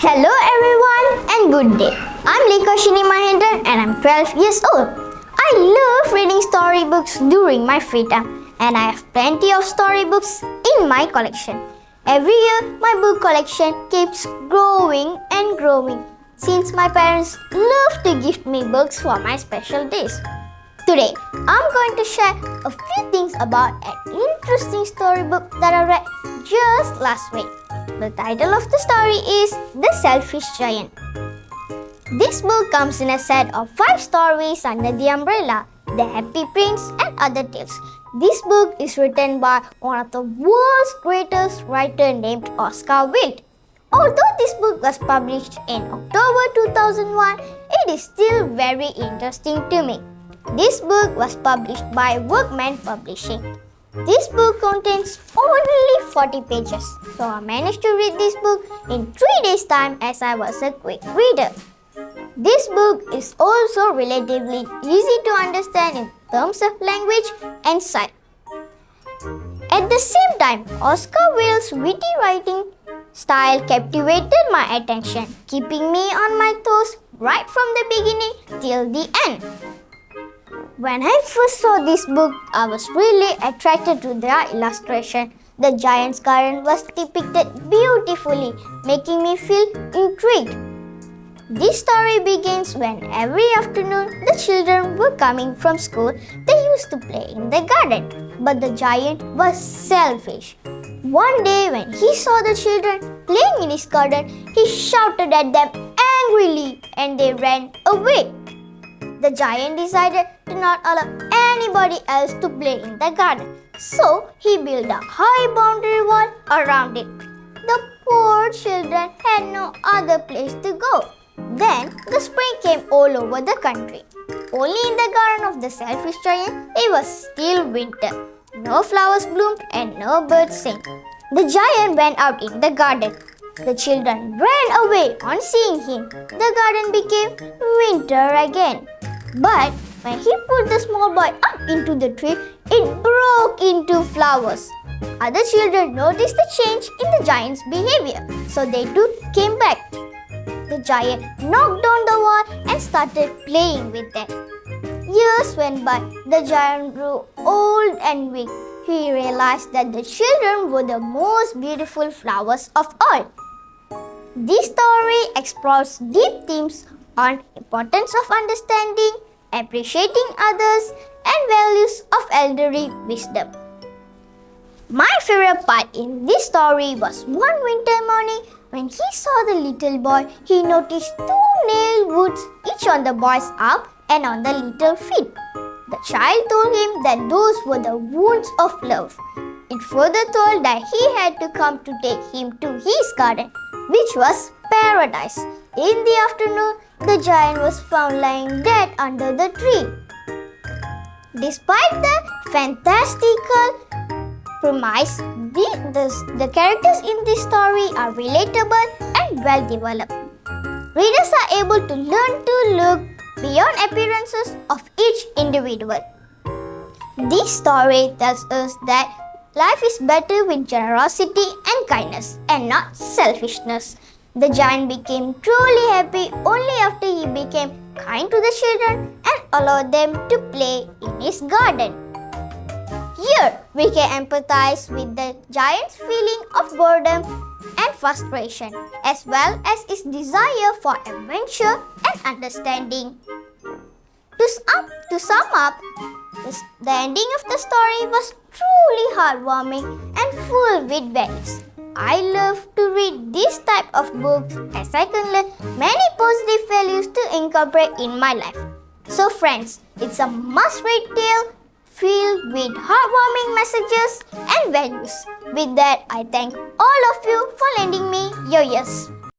Hello everyone and good day. I'm LEKHASHINI A and I'm 12 years old. I love reading storybooks during my free time and I have plenty of storybooks in my collection. Every year my book collection keeps growing and growing since my parents love to gift me books for my special days. Today, I'm going to share a few things about an interesting storybook that I read just last week. The title of the story is The Selfish Giant. This book comes in a set of 5 stories under the umbrella, The Happy Prince and Other Tales. This book is written by one of the world's greatest writer named Oscar Wilde. Although this book was published in October 2001, it is still very interesting to me. This book was published by Workman Publishing. This book contains only 40 pages, so I managed to read this book in 3 days' time as I was a quick reader. This book is also relatively easy to understand in terms of language and style. At the same time, Oscar Wilde's witty writing style captivated my attention, keeping me on my toes right from the beginning till the end. When I first saw this book, I was really attracted to their illustration. The giant's garden was depicted beautifully, making me feel intrigued. This story begins when every afternoon the children were coming from school. They used to play in the garden, but the giant was selfish. One day when he saw the children playing in his garden, he shouted at them angrily and they ran away. The giant decided to not allow anybody else to play in the garden, so he built a high boundary wall around it. The poor children had no other place to go. Then the spring came all over the country. Only in the garden of the selfish giant it was still winter. No flowers bloomed and no birds sang. The giant went out in the garden. The children ran away on seeing him. The garden became winter again. But when he put the small boy up into the tree, it broke into flowers. Other children noticed the change in the giant's behavior, so they too came back. The giant knocked down the wall and started playing with them. Years went by. The giant grew old and weak. He realized that the children were the most beautiful flowers of all. This story explores deep themes on importance of understanding, appreciating others, and values of elderly wisdom. My favorite part in this story was one winter morning when he saw the little boy. He noticed 2 nail wounds, each on the boy's arm and on the little feet. The child told him that those were the wounds of love. It further told that he had to come to take him to his garden, which was paradise. In the afternoon, the giant was found lying dead under the tree. Despite the fantastical premise, the characters in this story are relatable and well developed. Readers are able to learn to look beyond appearances of each individual. This story tells us that life is better with generosity and kindness and not selfishness. The giant became truly happy only after he became kind to the children and allowed them to play in his garden. Here, we can empathize with the giant's feeling of boredom and frustration, as well as his desire for adventure and understanding. To sum up, the ending of the story was truly heartwarming and full with values. I love to read this type of books as I can learn many positive values to incorporate in my life. So friends, it's a must-read tale filled with heartwarming messages and values. With that, I thank all of you for lending me your ears.